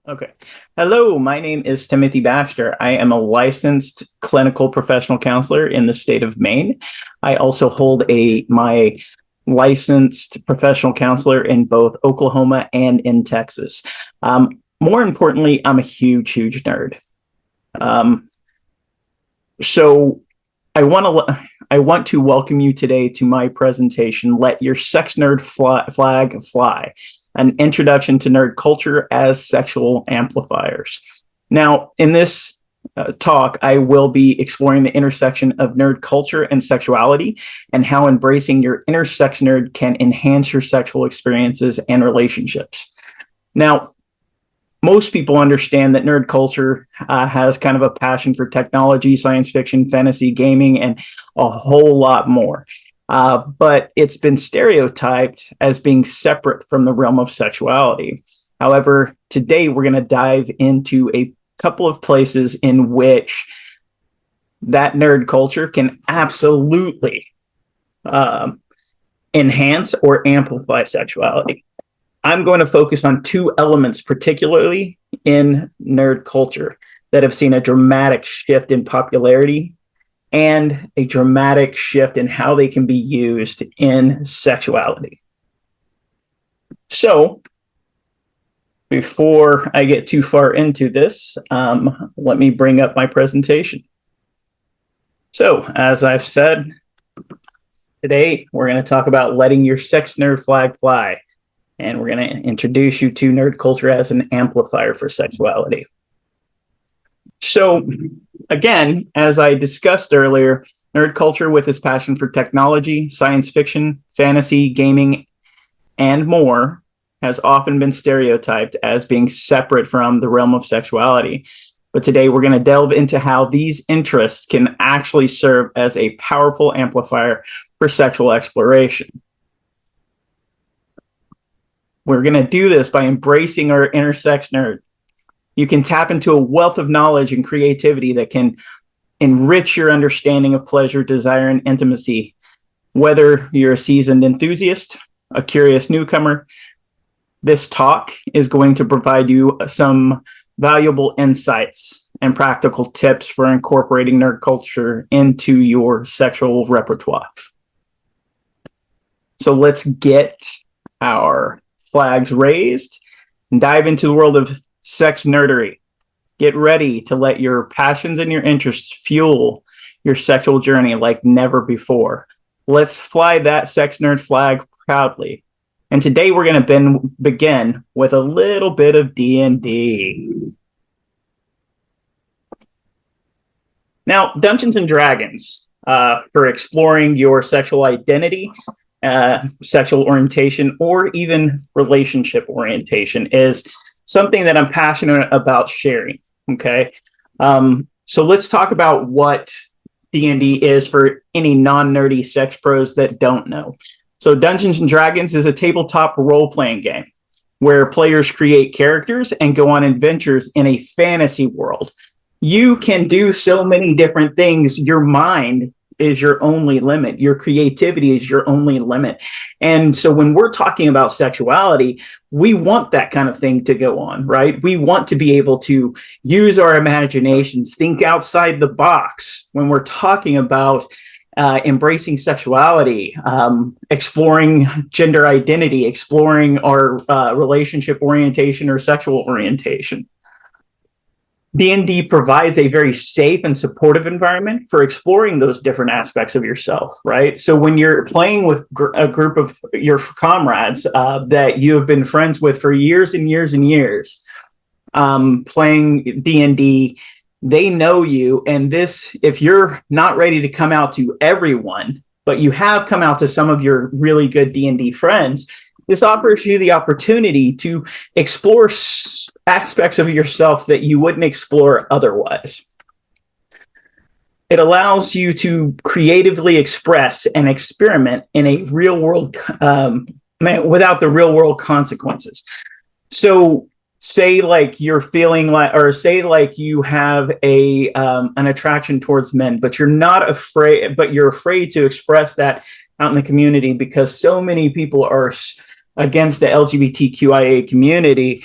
Okay. Hello, my name is Timothy Baxter. I am a licensed clinical professional counselor in the state of Maine. I also hold my licensed professional counselor in both Oklahoma and in Texas. More importantly, I'm a huge nerd. Um, so I want to welcome you today to my presentation, Let Your Sex Nerd Flag Fly, an introduction to nerd culture as sexual amplifiers. Now, in this talk, I will be exploring the intersection of nerd culture and sexuality and how embracing your intersex nerd can enhance your sexual experiences and relationships. Now, most people understand that nerd culture has kind of a passion for technology, science fiction, fantasy, gaming, and a whole lot more. But it's been stereotyped as being separate from the realm of sexuality. However, today we're going to dive into a couple of places in which that nerd culture can absolutely enhance or amplify sexuality. I'm going to focus on two elements, particularly in nerd culture, that have seen a dramatic shift in popularity and a dramatic shift in how they can be used in sexuality. So, before I get too far into this, let me bring up my presentation. So, as I've said, today we're going to talk about letting your sex nerd flag fly. And we're going to introduce you to nerd culture as an amplifier for sexuality. So, again, as I discussed earlier, nerd culture, with its passion for technology, science fiction, fantasy, gaming, and more, has often been stereotyped as being separate from the realm of sexuality. But today we're going to delve into how these interests can actually serve as a powerful amplifier for sexual exploration. We're going to do this by embracing our intersex nerd. You can tap into a wealth of knowledge and creativity that can enrich your understanding of pleasure, desire, and intimacy. Whether you're a seasoned enthusiast, a curious newcomer, this talk is going to provide you some valuable insights and practical tips for incorporating nerd culture into your sexual repertoire. So let's get our flags raised and dive into the world of sex nerdery. Get ready to let your passions and your interests fuel your sexual journey like never before. Let's fly that sex nerd flag proudly. And today we're going to begin with a little bit of D&D. Now, Dungeons and Dragons, for exploring your sexual identity, sexual orientation, or even relationship orientation, is something that I'm passionate about sharing. Okay. So let's talk about what D&D is for any non-nerdy sex pros that don't know. So Dungeons and Dragons is a tabletop role-playing game where players create characters and go on adventures in a fantasy world. You can do so many different things. Your mind is your only limit. Your creativity is your only limit. And so when we're talking about sexuality, we want that kind of thing to go on, right? We want to be able to use our imaginations, think outside the box when we're talking about embracing sexuality, exploring gender identity, exploring our relationship orientation or sexual orientation. D&D provides a very safe and supportive environment for exploring those different aspects of yourself, right? So when you're playing with a group of your comrades that you have been friends with for years and years and years, playing D&D, they know you. And this, if you're not ready to come out to everyone, but you have come out to some of your really good D&D friends, this offers you the opportunity to explore aspects of yourself that you wouldn't explore otherwise. It allows you to creatively express and experiment in a real world, without the real world consequences. So say like you're feeling like, or say like you have an attraction towards men, but you're not afraid, but you're afraid to express that out in the community because so many people are against the LGBTQIA community.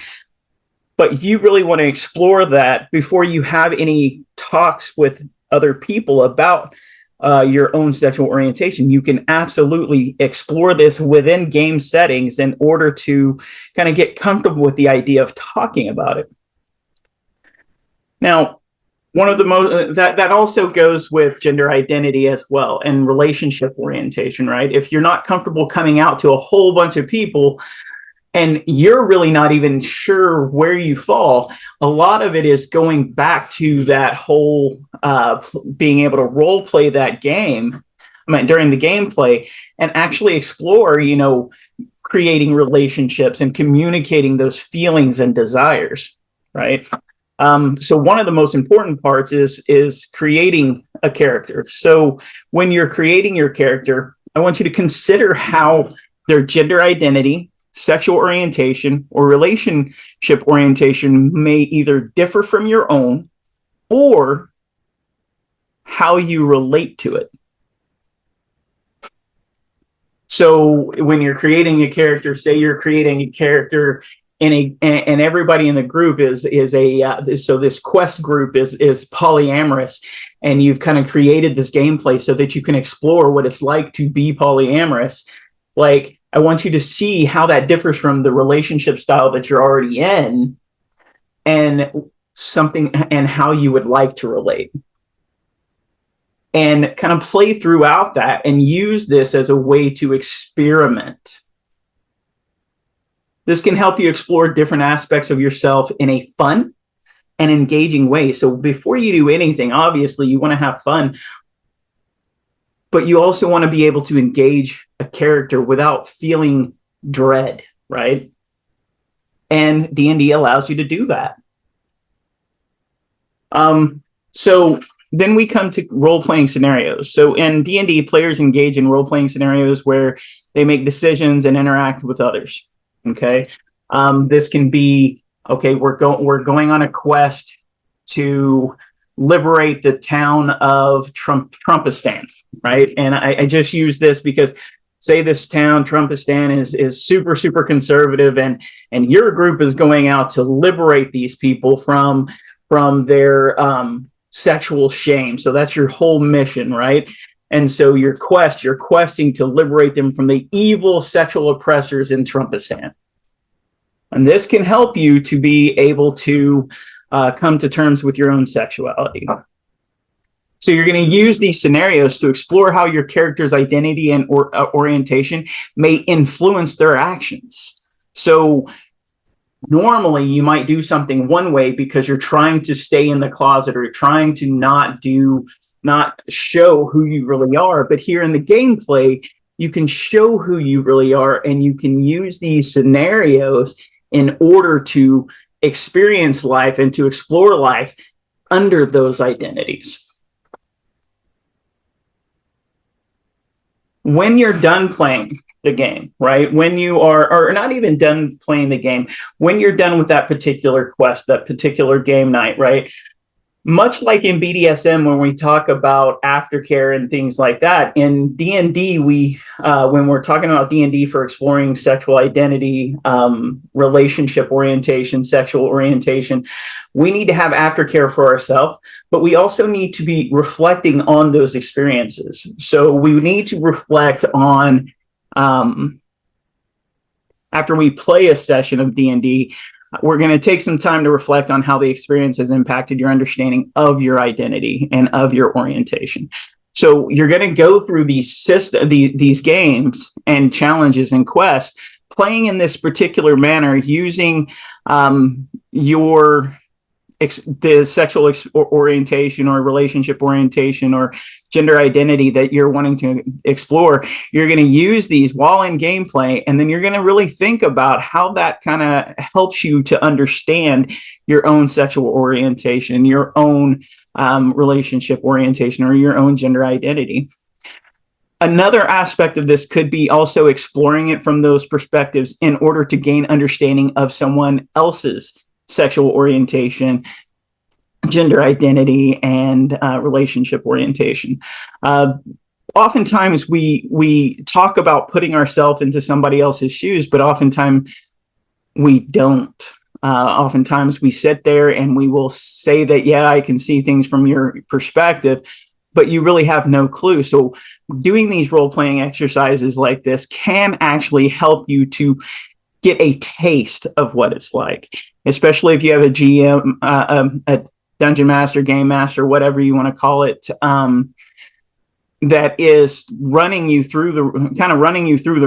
but you really want to explore that before you have any talks with other people about your own sexual orientation. You can absolutely explore this within game settings in order to kind of get comfortable with the idea of talking about it. Now, one of the most that also goes with gender identity as well and relationship orientation, right? If you're not comfortable coming out to a whole bunch of people and you're really not even sure where you fall, a lot of it is going back to that whole being able to role play that game, during the gameplay, and actually explore, creating relationships and communicating those feelings and desires, right? So one of the most important parts is creating a character. So when you're creating your character, I want you to consider how their gender identity, sexual orientation, or relationship orientation may either differ from your own or how you relate to it. So when you're creating a character, say you're creating a character and everybody in the group is so this quest group is polyamorous, and you've kind of created this gameplay so that you can explore what it's like to be polyamorous. Like, I want you to see how that differs from the relationship style that you're already in, and how you would like to relate, and kind of play throughout that and use this as a way to experiment. This can help you explore different aspects of yourself in a fun and engaging way. So before you do anything, obviously you want to have fun, but you also want to be able to engage a character without feeling dread, right? And D&D allows you to do that. So then we come to role-playing scenarios. So in D&D, players engage in role-playing scenarios where they make decisions and interact with others. Okay, this can be, okay, we're going on a quest to liberate the town of Trumpistan, right? And I just use this because, say this town, Trumpistan, is super, super conservative, and your group is going out to liberate these people from their sexual shame. So that's your whole mission, right? And so you're questing to liberate them from the evil sexual oppressors in Trumpistan. And this can help you to be able to come to terms with your own sexuality. So you're going to use these scenarios to explore how your character's identity and orientation may influence their actions. So normally you might do something one way because you're trying to stay in the closet, or you're trying to not show who you really are. But here in the gameplay, you can show who you really are, and you can use these scenarios in order to experience life and to explore life under those identities. When you're done playing the game, right? When you are, or not even done playing the game, when you're done with that particular quest, that particular game night, right? Much like in BDSM, when we talk about aftercare and things like that, in D&D, when we're talking about D&D for exploring sexual identity, relationship orientation, sexual orientation, we need to have aftercare for ourselves, but we also need to be reflecting on those experiences. So we need to reflect on, after we play a session of D&D, we're going to take some time to reflect on how the experience has impacted your understanding of your identity and of your orientation. So you're going to go through these games and challenges and quests, playing in this particular manner, using the sexual orientation or relationship orientation or gender identity that you're wanting to explore. You're going to use these while in gameplay, and then you're going to really think about how that kind of helps you to understand your own sexual orientation, your own relationship orientation, or your own gender identity. Another aspect of this could be also exploring it from those perspectives in order to gain understanding of someone else's sexual orientation, gender identity, and relationship orientation. Oftentimes we talk about putting ourselves into somebody else's shoes, but oftentimes we don't. Oftentimes we sit there and we will say that, yeah, I can see things from your perspective, but you really have no clue. So doing these role-playing exercises like this can actually help you to get a taste of what it's like, especially if you have a GM, a dungeon master, game master, whatever you want to call it, that is running you through the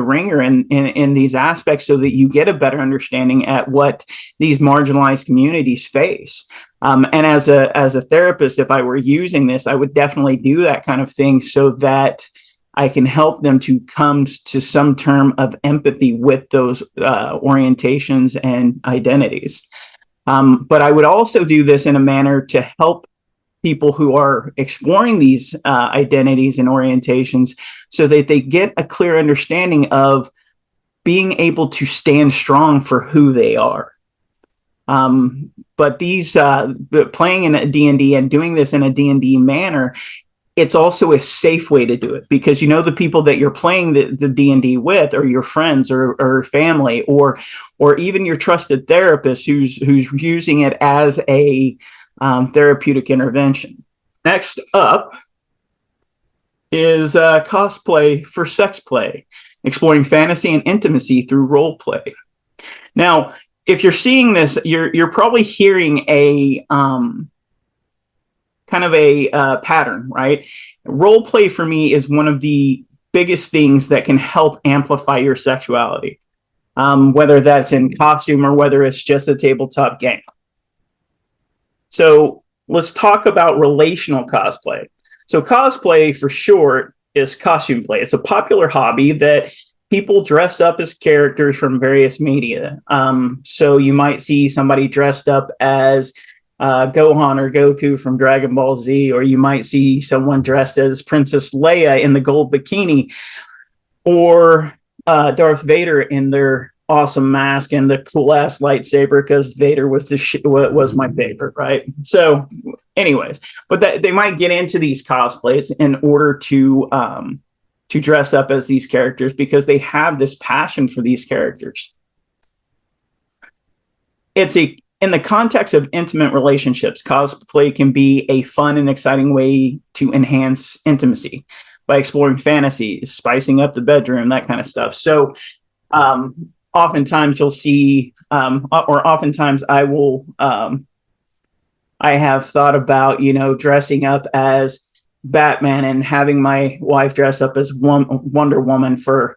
ringer in these aspects, so that you get a better understanding at what these marginalized communities face. And as a therapist, if I were using this, I would definitely do that kind of thing so that I can help them to come to some term of empathy with those orientations and identities. But I would also do this in a manner to help people who are exploring these identities and orientations, so that they get a clear understanding of being able to stand strong for who they are. But playing in a D&D and doing this in a D&D manner, it's also a safe way to do it, because the people that you're playing the D&D with are your friends or family, or even your trusted therapist who's using it as a therapeutic intervention. Next up is cosplay for sex play, exploring fantasy and intimacy through role play. Now, if you're seeing this, you're probably hearing a kind of a pattern, right? Role play for me is one of the biggest things that can help amplify your sexuality, whether that's in costume or whether it's just a tabletop game. So let's talk about relational cosplay. So cosplay, for short, is costume play. It's a popular hobby that people dress up as characters from various media. So you might see somebody dressed up as Gohan or Goku from Dragon Ball Z, or you might see someone dressed as Princess Leia in the gold bikini, or Darth Vader in their awesome mask and the cool ass lightsaber, because Vader was was my favorite, right? So, anyways, but they might get into these cosplays in order to dress up as these characters, because they have this passion for these characters. In the context of intimate relationships, cosplay can be a fun and exciting way to enhance intimacy by exploring fantasies, spicing up the bedroom, that kind of stuff. So, oftentimes you'll see, or oftentimes I will, I have thought about, dressing up as Batman and having my wife dress up as Wonder Woman for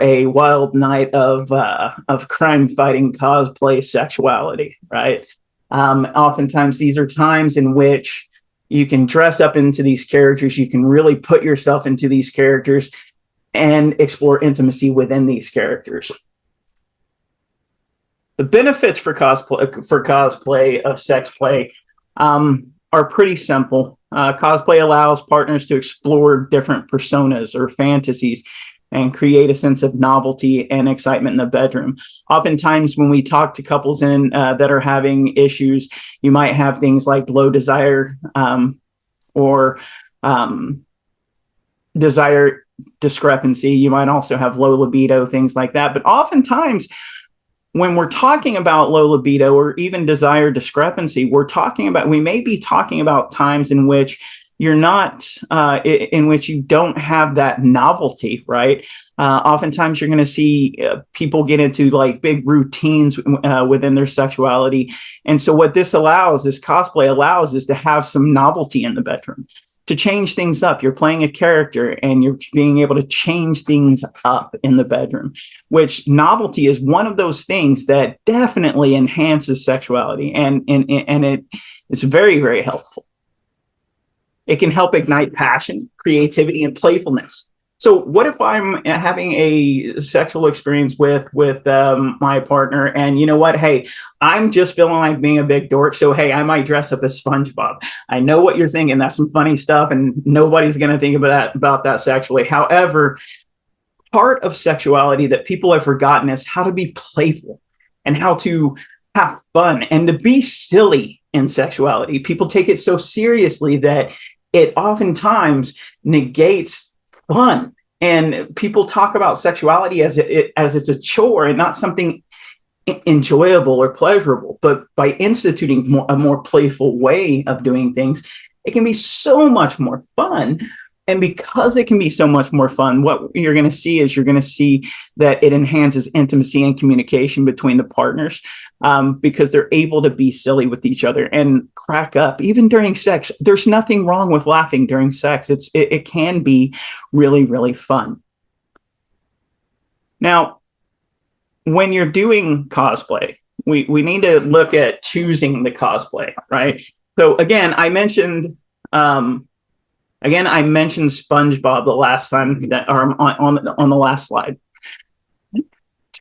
a wild night of crime fighting cosplay sexuality, right? Oftentimes these are times in which you can dress up into these characters, you can really put yourself into these characters and explore intimacy within these characters. The benefits for cosplay of sex play are pretty simple. Cosplay allows partners to explore different personas or fantasies and create a sense of novelty and excitement in the bedroom. Oftentimes, when we talk to couples that are having issues, you might have things like low desire or desire discrepancy. You might also have low libido, things like that. But oftentimes, when we're talking about low libido or even desire discrepancy, we may be talking about times in which you're not, in which you don't have that novelty, right? Oftentimes you're going to see people get into like big routines within their sexuality. And so what this cosplay allows is to have some novelty in the bedroom, to change things up. You're playing a character and you're being able to change things up in the bedroom, which novelty is one of those things that definitely enhances sexuality. And it's very, very helpful. It can help ignite passion, creativity, and playfulness. So what if I'm having a sexual experience with my partner, and you know what? Hey, I'm just feeling like being a big dork. So, hey, I might dress up as SpongeBob. I know what you're thinking. That's some funny stuff, and nobody's going to think about that sexually. However, part of sexuality that people have forgotten is how to be playful and how to have fun and to be silly in sexuality. People take it so seriously that it oftentimes negates fun, and people talk about sexuality as it's a chore and not something enjoyable or pleasurable. But by instituting a more playful way of doing things, it can be so much more fun. And because it can be so much more fun, what you're going to see is you're going to see that it enhances intimacy and communication between the partners, because they're able to be silly with each other and crack up even during sex. There's nothing wrong with laughing during sex. It can be really, really fun. Now, when you're doing cosplay, we need to look at choosing the cosplay, right? So again, I mentioned SpongeBob the last time that, or on the last slide.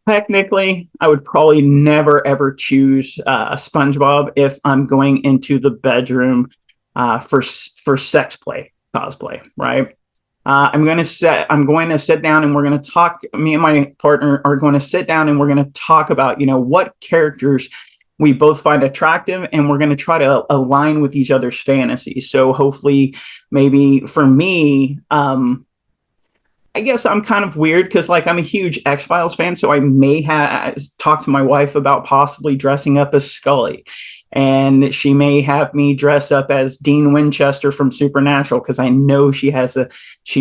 Technically, I would probably never ever choose SpongeBob if I'm going into the bedroom for sex play cosplay, right? I'm going to sit down and we're going to talk. Me and my partner are going to sit down and we're going to talk about, what characters we both find attractive, and we're going to try to align with each other's fantasies. So hopefully, maybe for me, I guess I'm kind of weird because I'm a huge X-Files fan. So I may have talked to my wife about possibly dressing up as Scully. And she may have me dress up as Dean Winchester from Supernatural because I know she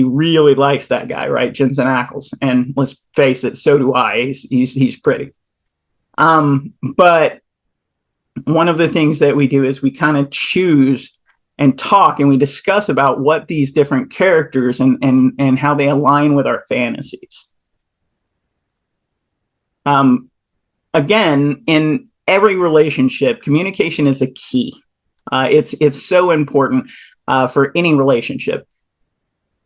really likes that guy, right? Jensen Ackles. And let's face it, so do I. He's pretty. But one of the things that we do is we kind of choose and talk and we discuss about what these different characters and how they align with our fantasies. Again, in every relationship, communication is a key. It's so important for any relationship,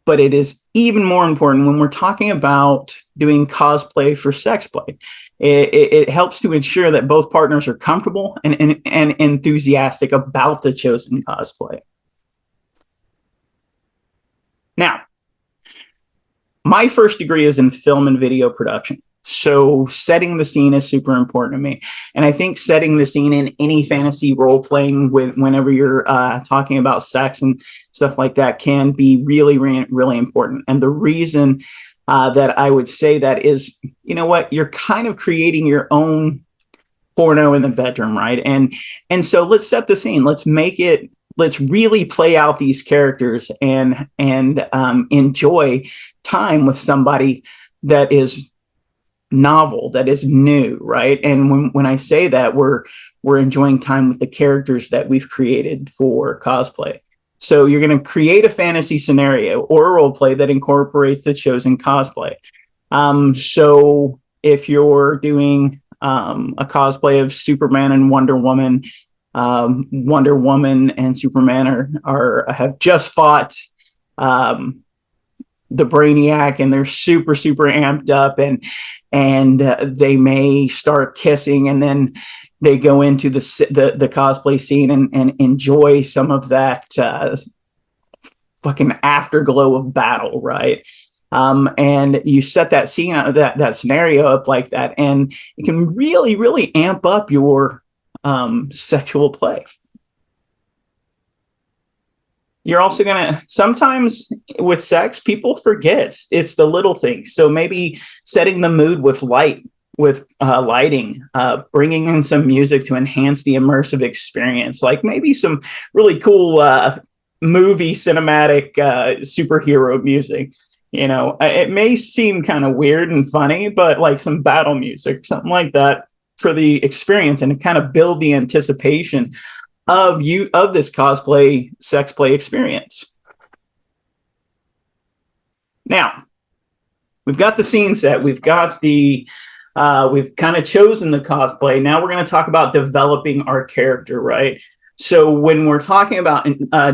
but it is even more important when we're talking about doing cosplay for sex play. It helps to ensure that both partners are comfortable and enthusiastic about the chosen cosplay. Now, my first degree is in film and video production. So setting the scene is super important to me. And I think setting the scene in any fantasy role playing whenever you're talking about sex and stuff like that can be really, really important. And the reason that I would say that is, you're kind of creating your own porno in the bedroom, right? And so let's set the scene. Let's really play out these characters and enjoy time with somebody that is novel, that is new, right? And when I say that, we're enjoying time with the characters that we've created for cosplay. So you're going to create a fantasy scenario or a role play that incorporates the chosen cosplay. So if you're doing a cosplay of Superman and Wonder Woman, Wonder Woman and Superman have just fought the Brainiac, and they're super, super amped up, and they may start kissing, and then they go into the cosplay scene and enjoy some of that fucking afterglow of battle, right? And you set that scene out, that scenario up like that, and it can really, really amp up your sexual play. You're also sometimes with sex, people forget it's the little things. So maybe setting the mood with lighting, bringing in some music to enhance the immersive experience, like maybe some really cool movie cinematic superhero music. It may seem kind of weird and funny, but like some battle music, something like that for the experience and to kind of build the anticipation of this cosplay sex play experience. Now, we've got the scene set. We've got we've kind of chosen the cosplay. Now we're going to talk about developing our character, right? So when we're talking about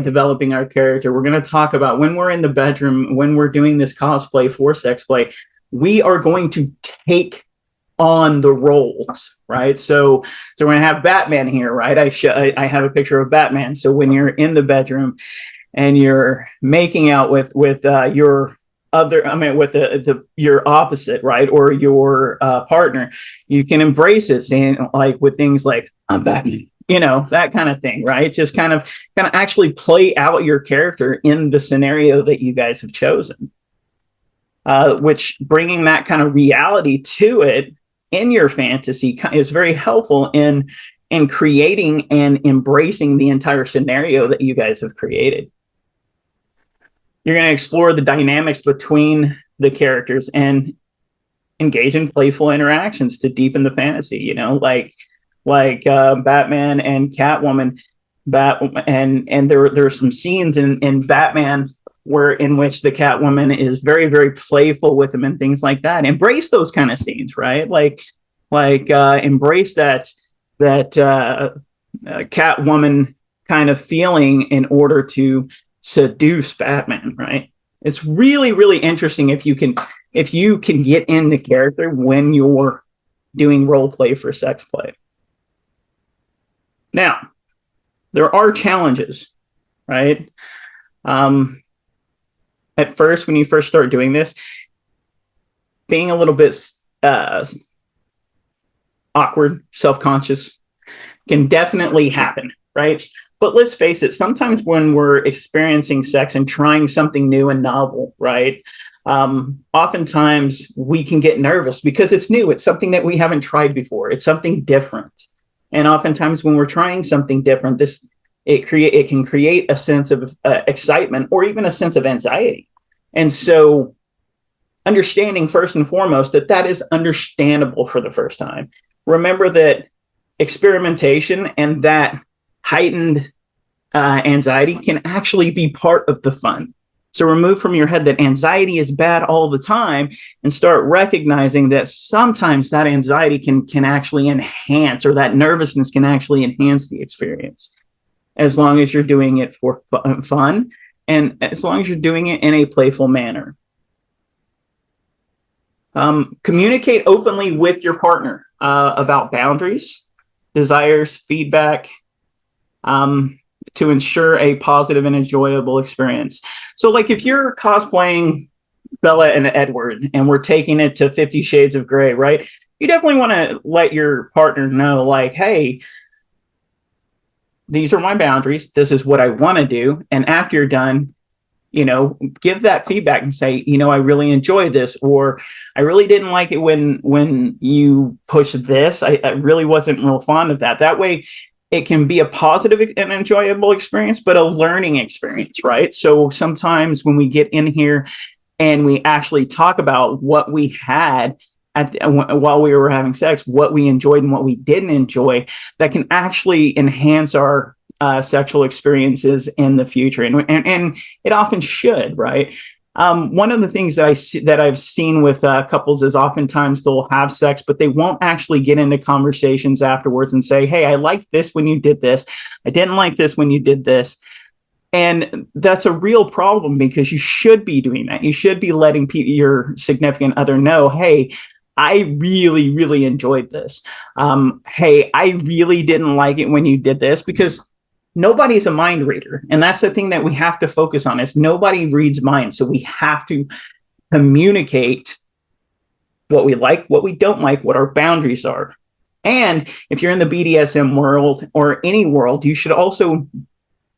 developing our character, we're going to talk about when we're in the bedroom, when we're doing this cosplay for sex play, we are going to take on the roles, right? So we're going to have Batman here, right? I have a picture of Batman. So when you're in the bedroom and you're making out with your your opposite, right? Or your partner, you can embrace it, saying like with things like, I'm Batman, that kind of thing, right? Just kind of actually play out your character in the scenario that you guys have chosen, which bringing that kind of reality to it in your fantasy is very helpful in creating and embracing the entire scenario that you guys have created. You're going to explore the dynamics between the characters and engage in playful interactions to deepen the fantasy, you know, like Batman and Catwoman. And there's some scenes in Batman in which the Catwoman is very, very playful with him and things like that. Embrace those kind of scenes, right? Embrace that Catwoman kind of feeling in order to seduce Batman, right? It's really, really interesting if you can get into character when you're doing role play for sex play. Now, there are challenges, right? At first, when you first start doing this, being a little bit awkward, self-conscious can definitely happen, right? But let's face it, sometimes when we're experiencing sex and trying something new and novel, right? Oftentimes we can get nervous because it's new. It's something that we haven't tried before. It's something different. And oftentimes when we're trying something different, it can create a sense of excitement or even a sense of anxiety. And so understanding first and foremost that is understandable for the first time. Remember that experimentation and that heightened anxiety can actually be part of the fun. So remove from your head that anxiety is bad all the time and start recognizing that sometimes that anxiety can actually enhance, or that nervousness can actually enhance the experience, as long as you're doing it for fun and as long as you're doing it in a playful manner. Communicate openly with your partner about boundaries, desires, feedback, to ensure a positive and enjoyable experience. So like if you're cosplaying Bella and Edward and we're taking it to 50 Shades of Grey, right? You definitely want to let your partner know, like, hey, these are my boundaries. This is what I want to do. And after you're done, you know, give that feedback and say, you know, I really enjoy this, or I really didn't like it when you pushed this. I really wasn't real fond of that. That way, it can be a positive and enjoyable experience, but a learning experience, right? So sometimes when we get in here and we actually talk about what we had while we were having sex, what we enjoyed and what we didn't enjoy, that can actually enhance our sexual experiences in the future. And it often should, right? One of the things that I've seen with couples is oftentimes they'll have sex, but they won't actually get into conversations afterwards and say, hey, I liked this when you did this. I didn't like this when you did this. And that's a real problem, because you should be doing that. You should be letting your significant other know, hey, I really, really enjoyed this. Hey, I really didn't like it when you did this, because nobody's a mind reader. And that's the thing that we have to focus on, is nobody reads minds. So we have to communicate what we like, what we don't like, what our boundaries are. And if you're in the BDSM world or any world, you should also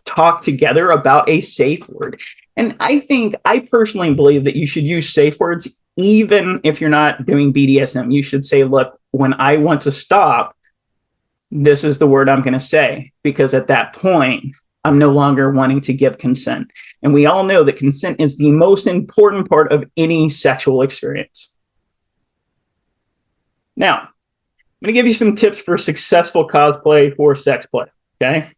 talk together about a safe word. And I personally believe that you should use safe words, even if you're not doing BDSM. You should say, look, when I want to stop, this is the word I'm going to say, because at that point, I'm no longer wanting to give consent. And we all know that consent is the most important part of any sexual experience. Now, I'm going to give you some tips for successful cosplay for sex play. Okay.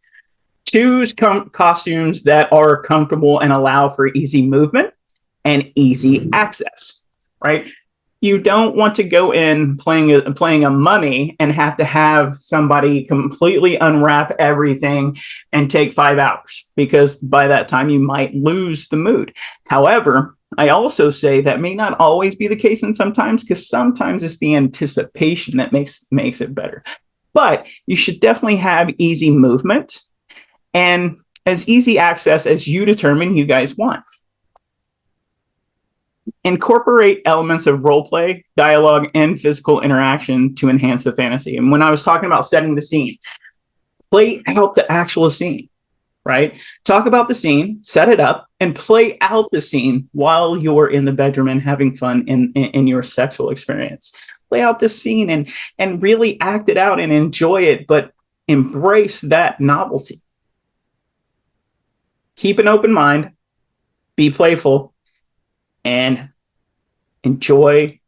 Choose costumes that are comfortable and allow for easy movement and easy access, right? You don't want to go in playing a mummy and have to have somebody completely unwrap everything and take 5 hours, because by that time you might lose the mood. However, I also say that may not always be the case, and sometimes, because sometimes it's the anticipation that makes it better. But you should definitely have easy movement and as easy access as you determine you guys want. Incorporate elements of role play, dialogue, and physical interaction to enhance the fantasy. And when I was talking about setting the scene, play out the actual scene, right? Talk about the scene, set it up, and play out the scene while you're in the bedroom and having fun in your sexual experience. play out this scene and really act it out and enjoy it, but embrace that novelty. Keep an open mind, be playful, and enjoy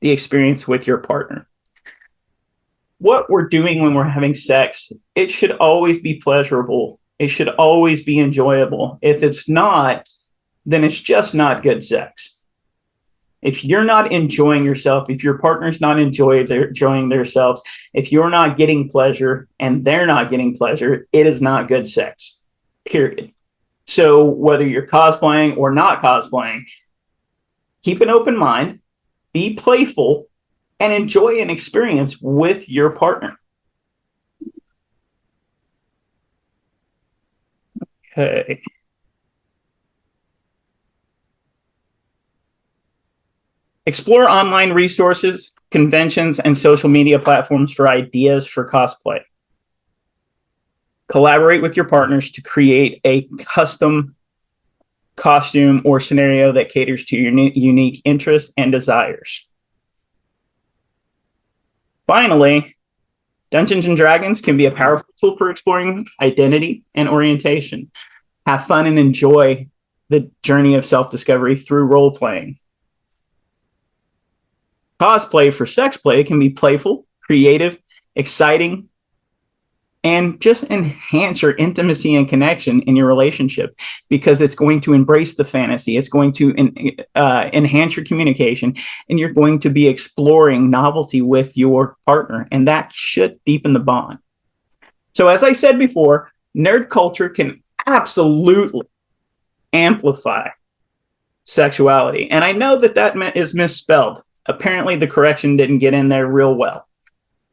the experience with your partner. What we're doing when we're having sex, it should always be pleasurable. It should always be enjoyable. If it's not, then it's just not good sex. If you're not enjoying yourself, if your partner's not enjoying themselves, if you're not getting pleasure and they're not getting pleasure, it is not good sex, period. So whether you're cosplaying or not cosplaying, keep an open mind, be playful, and enjoy an experience with your partner. Okay. Explore online resources, conventions, and social media platforms for ideas for cosplay. Collaborate with your partners to create a custom costume or scenario that caters to your unique interests and desires. Finally, Dungeons and Dragons can be a powerful tool for exploring identity and orientation. Have fun and enjoy the journey of self-discovery through role-playing. Cosplay for sex play can be playful, creative, exciting, and just enhance your intimacy and connection in your relationship, because it's going to embrace the fantasy. It's going to enhance your communication, and you're going to be exploring novelty with your partner, and that should deepen the bond. So as I said before, nerd culture can absolutely amplify sexuality. And I know that is misspelled. Apparently the correction didn't get in there real well,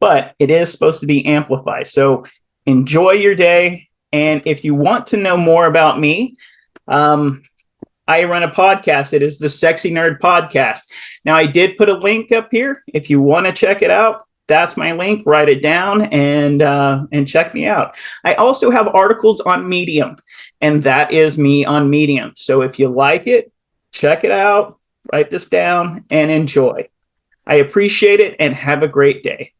but it is supposed to be amplified. So enjoy your day. And if you want to know more about me, I run a podcast. It is the Sexy Nerd Podcast. Now, I did put a link up here. If you want to check it out, that's my link. Write it down and check me out. I also have articles on Medium, and that is me on Medium. So if you like it, check it out, write this down, and enjoy. I appreciate it, and have a great day.